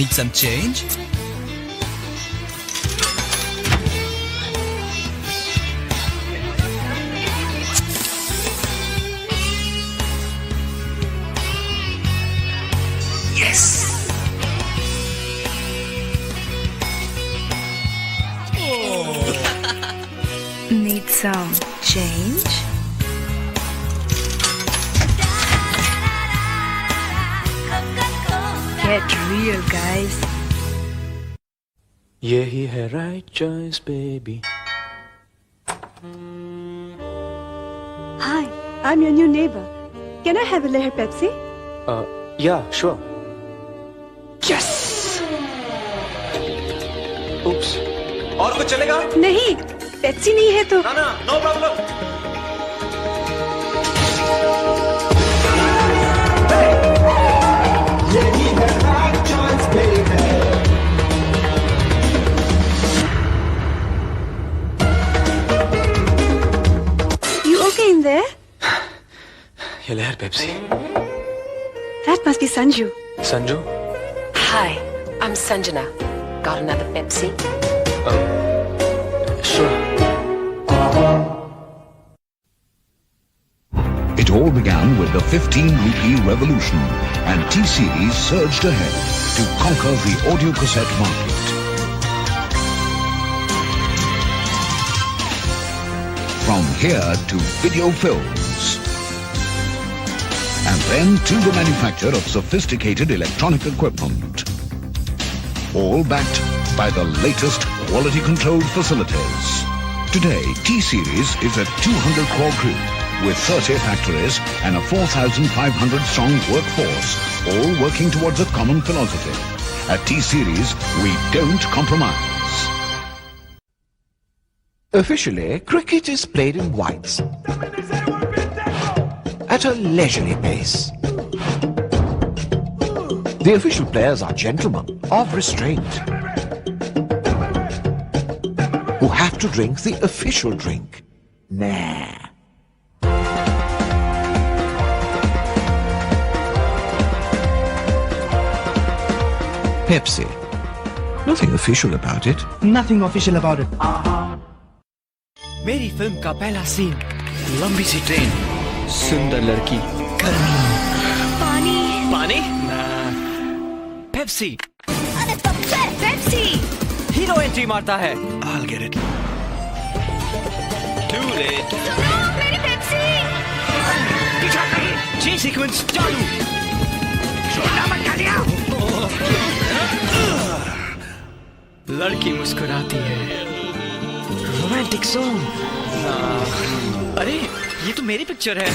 Need some change? Yes! Need some change? Get real, guys. यही है right choice, baby. Hi, I'm your new neighbor. Can I have a Leher Pepsi? Yeah, sure. Yes! Oops. और कुछ चलेगा? नहीं, Pepsi नहीं है तो। ना, no problem. यही है right choice, baby. You okay in there? ये लहर Pepsi. That must be Sanju. Sanju? Hi, I'm Sanjana. Got another Pepsi? Sure. It all began with the 15 rupee revolution, and T-Series surged ahead to conquer the audio cassette market. From here to video films, and then to the manufacture of sophisticated electronic equipment, all backed by the latest quality-controlled facilities. Today, T-Series is a 200 crore group with 30 factories and a 4,500-strong workforce, all working towards a common philosophy. At T-Series, we don't compromise. Officially, cricket is played in whites at a leisurely pace. The official players are gentlemen of restraint who have to drink the official drink. Nah. Pepsi. Nothing official about it. Nothing official about it. मेरी film का पहला scene, लंबी सी train, सुंदर लड़की, गर्मी, पानी, ना, Pepsi, hero entry मारता है, I'll get it. Too late. पीछा कर, चेन सीक्वेंस चालू. लड़की मुस्कुराती है. Romantic song. अरे ये तो मेरी पिक्चर है.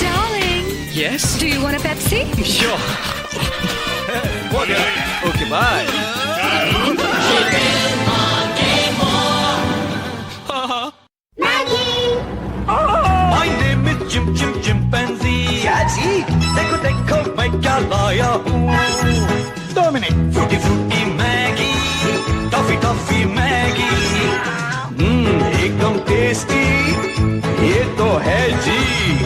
Darling, Yes. do you want a Pepsi? Sure. Okay, bye. My name is Jim Chimpanzee. क्या जी? देखो देखो मैं क्या लाया हूँ. 2 minute. Fruity fruity Maggi, toffee Maggi. एकदम टेस्टी. ये तो है जी.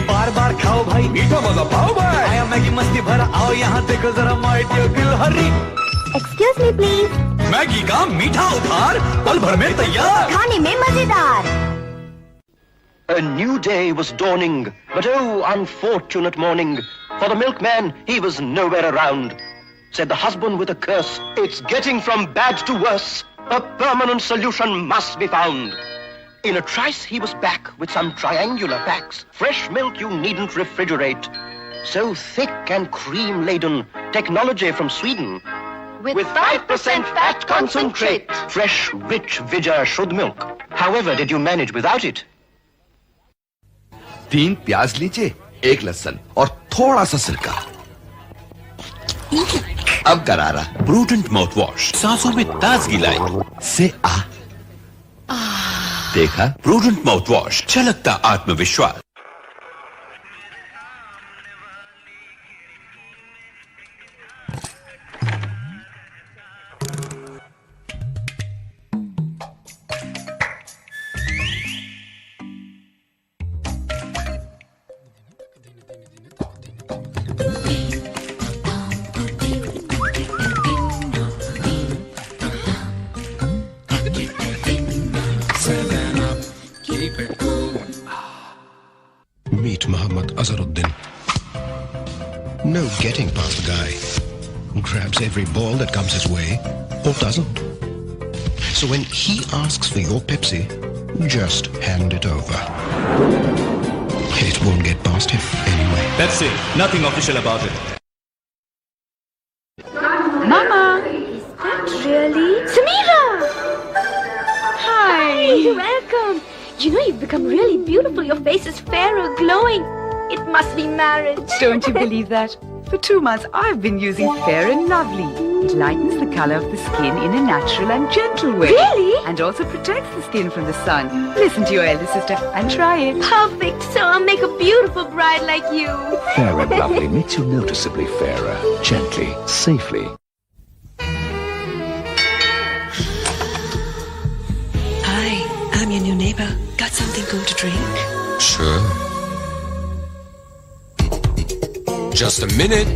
बार बार खाओ भाई, मीठा मजा पाओ भाई. आया मैगी मस्ती भरा, आओ यहाँ देखो जरा माय डियर गिलहरी. Excuse me, please. मैगी का मीठा उपहार पल भर में तैयार. खाने में मजेदार. A new day was dawning, but oh, unfortunate morning. For the milkman, he was nowhere around. Said the husband with a curse, it's getting from bad to worse. A permanent solution must be found. In a trice, he was back with some triangular packs. Fresh milk you needn't refrigerate. So thick and cream-laden, technology from Sweden. With 5% fat concentrate. Fresh, rich Vijay Shuddh milk. However, did you manage without it? 3 प्याज लीजिए, 1 लहसुन और थोड़ा सा सिरका. अब करारा prudent mouth wash सांसों में ताजगी लाई से आ. देखा, प्रूडेंट माउथ वॉश, छलकता आत्मविश्वास. Azharuddin. No getting past the guy. Grabs every ball that comes his way, or doesn't. So when he asks for your Pepsi, just hand it over. It won't get past him anyway. That's it. Nothing official about it. Mama! Really? Samira! Hi! Welcome! You know you've become really beautiful. Your face is fairer, glowing. It must be marriage. Don't you believe that? For 2 months, I've been using Fair and Lovely. It lightens the color of the skin in a natural and gentle way. Really? And also protects the skin from the sun. Listen to your elder sister and try it. Perfect. So I'll make a beautiful bride like you. Fair and Lovely makes you noticeably fairer, gently, safely. Hi, I'm your new neighbor. Got something cool to drink? Sure. Just a minute.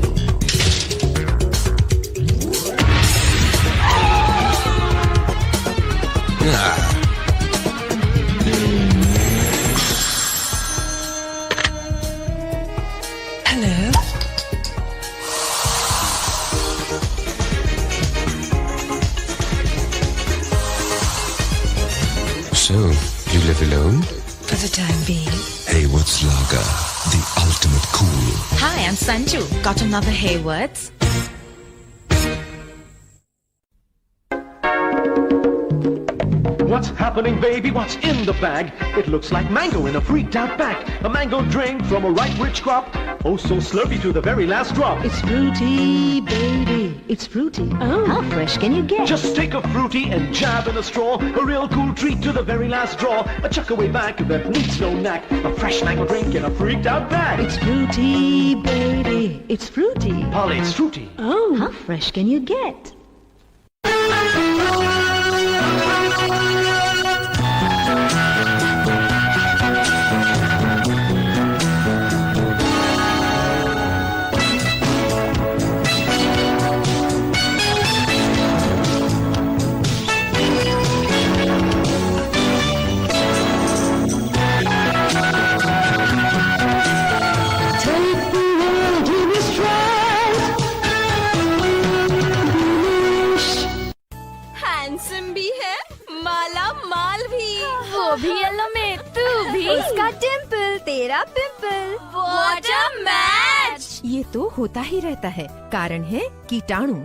Hello? So, you live alone? For the time being. Hey, what's lager? The ultimate cool. Hi, I'm Sanju. Got another Haywards? What's happening, baby? What's in the bag? It looks like mango in a freaked out pack. A mango drink from a ripe rich crop. Oh, so slurpy to the very last drop. It's fruity, baby. It's fruity. Oh, how fresh can you get? Just take a fruity and jab in a straw. A real cool treat to the very last draw. A chuck away back that needs no knack. A fresh mango drink in a freaked out bag. It's fruity, baby. It's fruity. Polly, it's fruity. Oh, how fresh can you get? भी yellow में तू भी उसका डिम्पल तेरा pimple what a match. ये तो होता ही रहता है। कारण है कीटाणु।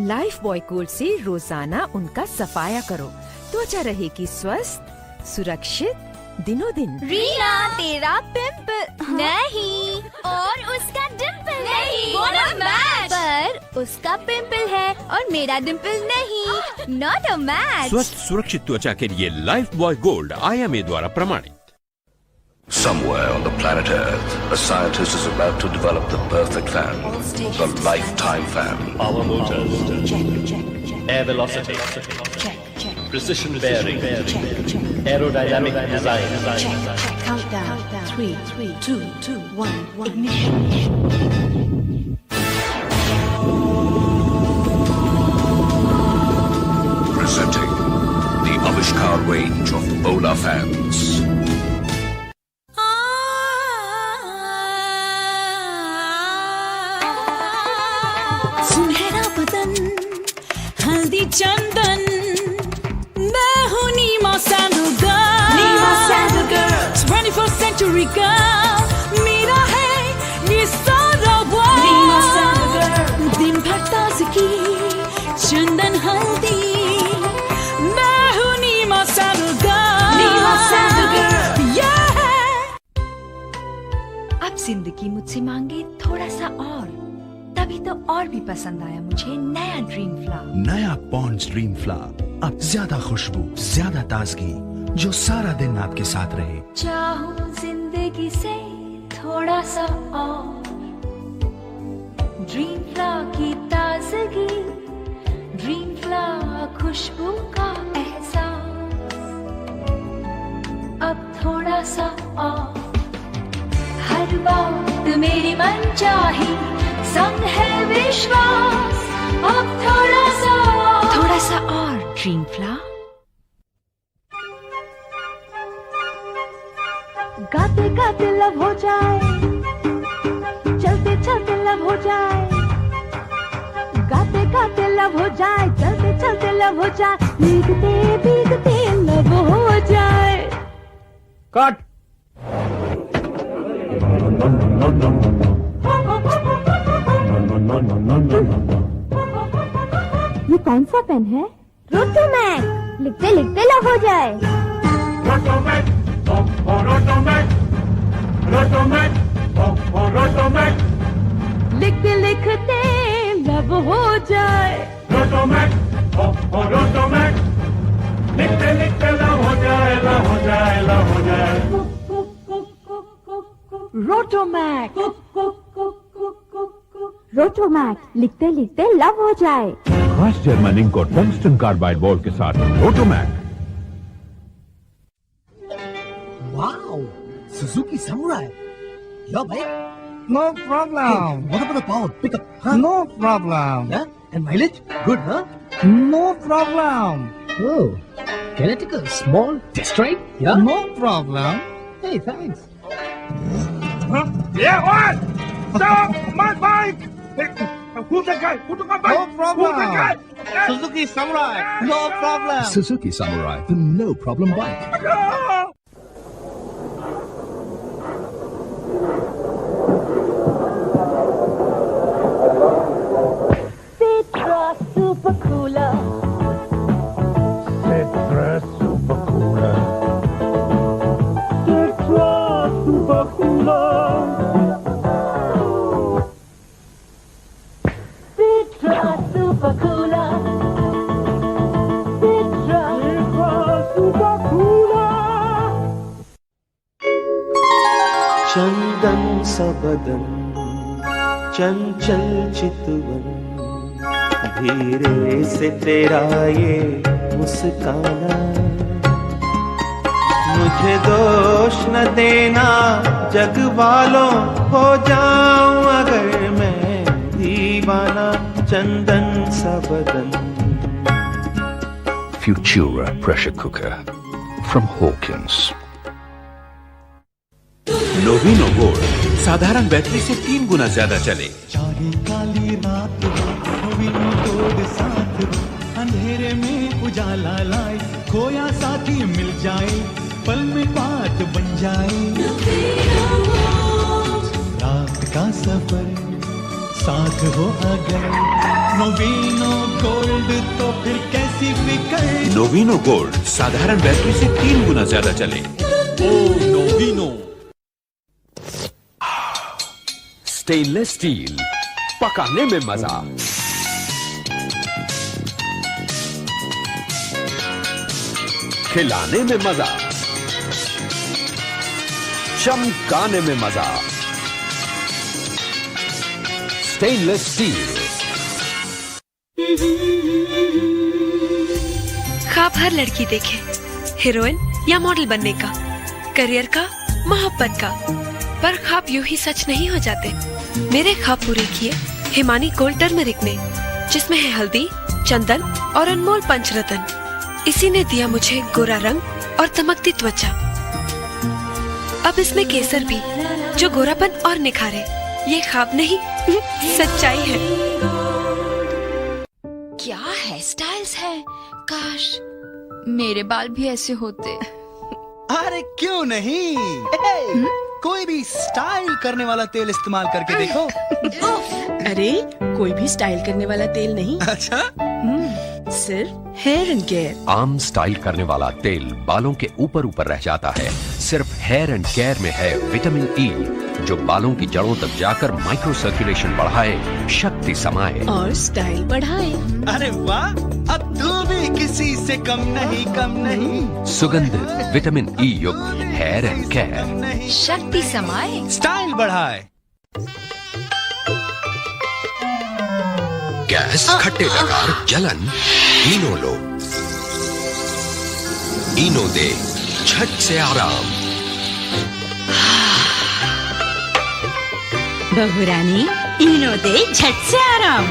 लाइफ बॉय गोल्ड से रोजाना उनका सफाया करो। त्वचा रहेगी स्वस्थ, सुरक्षित दिनों दिन। रीना तेरा पिंपल नहीं, और उसका डिम्पल नहीं। What a match! पर उसका पिंपल है और मेरा डिम्पल नहीं। Not a match. स्वस्थ सुरक्षित त्वचा के लिए लाइफ बॉय गोल्ड IMA द्वारा प्रमाणित। Somewhere on the planet Earth, a scientist is about to develop the perfect fan, the lifetime fan. Power motors. Air velocity. Precision bearing. Aerodynamic design. Countdown. 3, 2, 1, ignition. Presenting the Avishkar range of Ola fans. सुनहरा बदन, हल्दी चंदन, मैं हूँ Neema sandal girl. Neema sandal girl, 21st century girl। मेरा है ये सारा वर्ल्ड। नीमा सैंडल गर्ल, दिन भर ताजगी, चंदन हल्दी, मैं हूँ Neema sandal girl. Neema sandal girl, yeah। अब जिंदगी मुझसे मांगे थोड़ा सा और, तभी तो और भी पसंद आया मुझे नया ड्रीम फ्लावर। नया पॉन्ड्स ड्रीम फ्लावर, अब ज्यादा खुशबू, ज्यादा ताजगी, जो सारा दिन आपके साथ रहे। चाहूं जिंदगी से थोड़ा सा और, ड्रीम फ्लावर की ताजगी, ड्रीम फ्लावर खुशबू का एहसास, अब थोड़ा सा और, हर बात मेरी मन चाही, संग है विश्वास, अब थोड़ा सा और ड्रीम फ्लावर। गाते गाते लव हो जाए, जाए, गाते गाते लव हो जाए, चलते चलते लव हो जाए, भीगते भीगते लव हो जाए। कट। ये कौन सा पेन है? रोटोमैक, लिखते लिखते लव हो जाए। रोटोमैक, रोटोमैक, रोटोमैक, रोटोमैक, लिखते लिखते लव हो जाए। रोटोमैक, रोटोमैक, लिखते लिखते लव हो जाए, लव हो जाए, लव हो जाए। रोटोमैक, रोटोमैक, लिखते लिखते लव हो जाए। क्रश जर्मन इंक और टंगस्टन कार्बाइड बोर्ड के साथ Rotomac. Wow, Suzuki Samurai. Your bike? No problem. What about the power? Pickup? Huh? No problem. Yeah? And mileage? Good, huh? No problem. Oh, can I take a small test ride? Yeah? No problem. Hey, thanks. Yeah, what? Stop my bike! Who's the guy? Who took my bike? No problem. Who's the guy? Suzuki Samurai. No problem. Suzuki Samurai, the no problem bike. No! Citra Super Cooler. Citra Super Cooler. Citra Super Cooler. Citra Super Cooler. Citra Super Cooler. चंदन सा बदन, चंचल चितवन, धीरे से तेरा ये मुस्काना, मुझे दोष न देना जग वालों, हो जाऊं अगर मैं दीवाना, चंदन सा बदन। Futura pressure cooker from Hawkins. Novino gold साधारण बैटरी से 3 गुना ज्यादा चले। चारी काली रात नोविनो गोल्ड साथ, अंधेरे में उजाला लाए, खोया साथी मिल जाए, पल में बात बन जाए। रात का सफर साथ हो अगर, नोविनो गोल्ड तो फिर कैसी फिकर। नोविनो गोल्ड साधारण बैटरी से 3 गुना ज्यादा चले। ओ नोविनो। स्टेनलेस स्टील, पकाने में मजा। खिलाने में मजा, चमकाने में मजा। Stainless steel. ख्वाब हर लड़की देखे, हीरोइन या मॉडल बनने का, करियर का, मोहब्बत का, पर ख्वाब यूं ही सच नहीं हो जाते। मेरे ख्वाब पूरे किए हिमानी गोल्ड टर्मरिक ने, जिसमें है हल्दी, चंदन और अनमोल पंचरत्न। इसी ने दिया मुझे गोरा रंग और चमकती त्वचा। अब इसमें केसर भी, जो गोरापन और निखारे। ये ख्वाब नहीं, सच्चाई है। क्या हेयर स्टाइल्स है, काश मेरे बाल भी ऐसे होते। अरे क्यों नहीं? कोई भी स्टाइल करने वाला तेल इस्तेमाल करके देखो। अरे कोई भी स्टाइल करने वाला तेल नहीं। अच्छा? सिर्फ हेयर एंड केयर। आम स्टाइल करने वाला तेल बालों के ऊपर ऊपर रह जाता है। सिर्फ हेयर एंड केयर में है विटामिन ई, जो बालों की जड़ों तक जाकर माइक्रो सर्कुलेशन बढ़ाए, शक्ति समाए और स्टाइल बढ़ाए। अरे वाह, अब तू भी किसी से कम नहीं, कम नहीं। सुगंधित विटामिन ई युक्त हेयर एंड केयर, शक्ति समाए, स्टाइल बढ़ाए। गैस, खट्टे डकार, जलन, इनो लो। इनो दे झट से आराम। बहुरानी, इनो दे झट से आराम।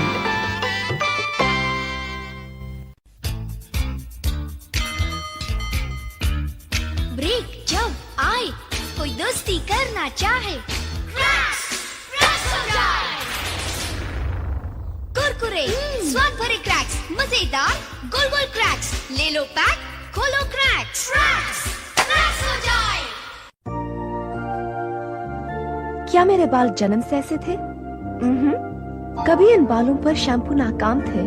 ब्रेक जब आए, कोई दोस्ती करना चाहे, क्रैश हो जाए। कुरकुरे, स्वाद भरे क्रैक्स, मजेदार गोल गोल क्रैक्स, ले लो पैक, खोलो क्रैक्स, क्रैक्स हो जाए। क्या मेरे बाल जन्म से ऐसे थे? कभी इन बालों पर शैम्पू नाकाम थे।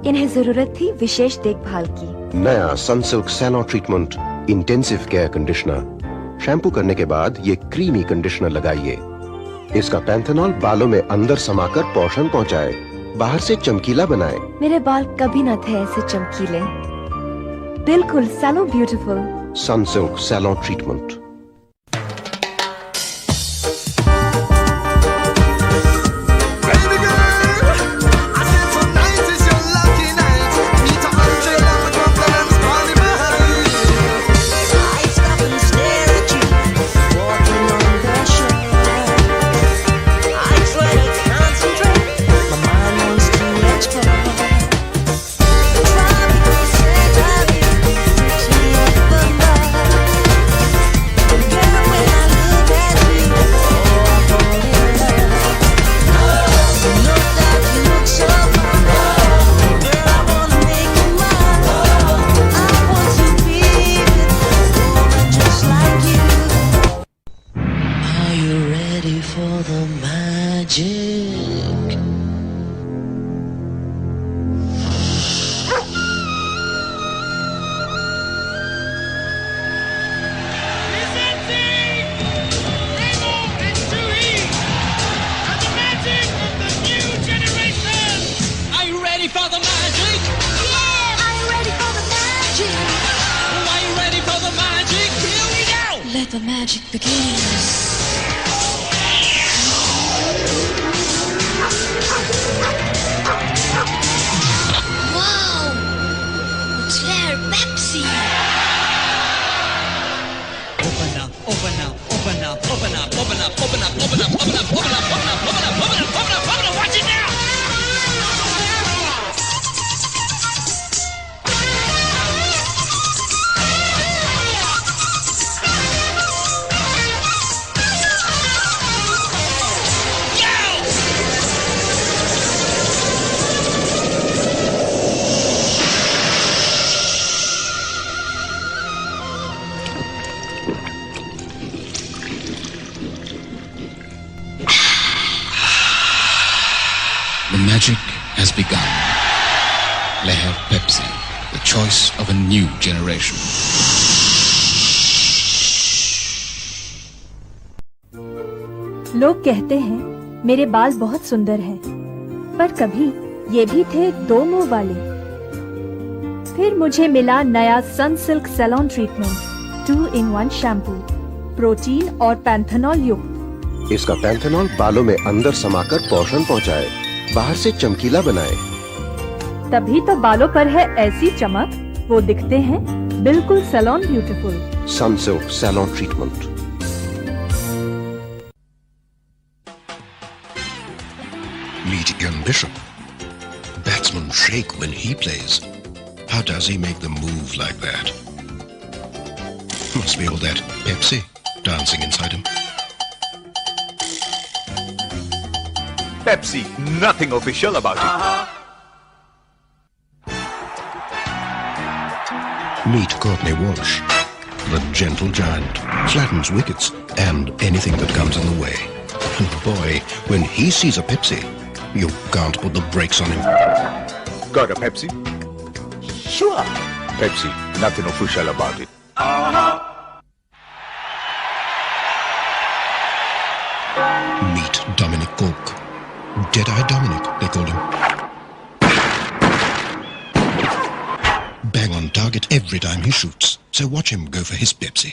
इन्हें जरूरत थी विशेष देखभाल की। नया Sunsilk salon treatment intensive care conditioner. Shampoo करने के बाद ये क्रीमी कंडीशनर लगाइए। इसका पैंथेनॉल बालों में अंदर समाकर पोषण पहुंचाए, बाहर से चमकीला बनाए। मेरे बाल कभी न थे ऐसे चमकीले। बिल्कुल salon beautiful. Sunsilk salon treatment. The magic begins. Wow! It's Rare Pepsi. Open up, open up, open up, open up, open up, open up, open up, open up, open up, open up, open up, open up, open up, open up, watch it now! The magic has begun. Leher Pepsi, the choice of a new generation. लोग कहते हैं मेरे बाल बहुत सुंदर हैं, पर कभी ये भी थे दो मुंह वाले। फिर मुझे मिला नया Sunsilk salon treatment 2-in-1 shampoo, protein और पैंथेनॉल युक्त। इसका पैंथेनॉल बालों में अंदर समाकर पोषण पहुंचाए, बाहर से चमकीला बनाए। तभी तो बालों पर है ऐसी चमक, वो दिखते हैं बिल्कुल salon beautiful. Sunsilk salon treatment. Meet young Bishop. Batsmen shake when he plays. How does he make them move like that? Must be all that Pepsi dancing inside him. Pepsi, nothing official about it. Meet Courtney Walsh, the gentle giant, flattens wickets and anything that comes in the way. And boy, when he sees a Pepsi, you can't put the brakes on him. Got a Pepsi? Sure. Pepsi, nothing official about it. Meet Dominic Cork. Deadeye Dominic, they call him. Bang on target every time he shoots. So watch him go for his Pepsi.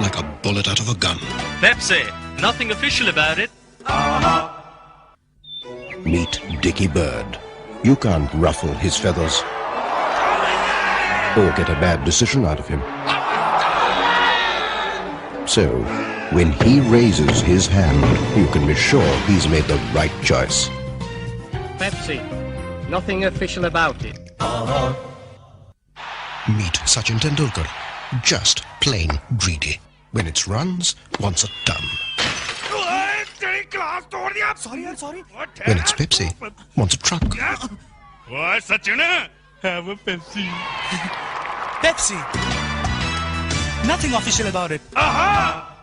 Like a bullet out of a gun. Pepsi, nothing official about it. Meet Dickie Bird. You can't ruffle his feathers or get a bad decision out of him. So, when he raises his hand, you can be sure he's made the right choice. Pepsi, nothing official about it. Meet Sachin Tendulkar. Just plain greedy. When it's runs, wants it done. तोड़ दिया। Sorry यार, sorry. when its Pepsi wants a truck. ओए Sachin, have a Pepsi. Pepsi. Nothing official about it. Aha!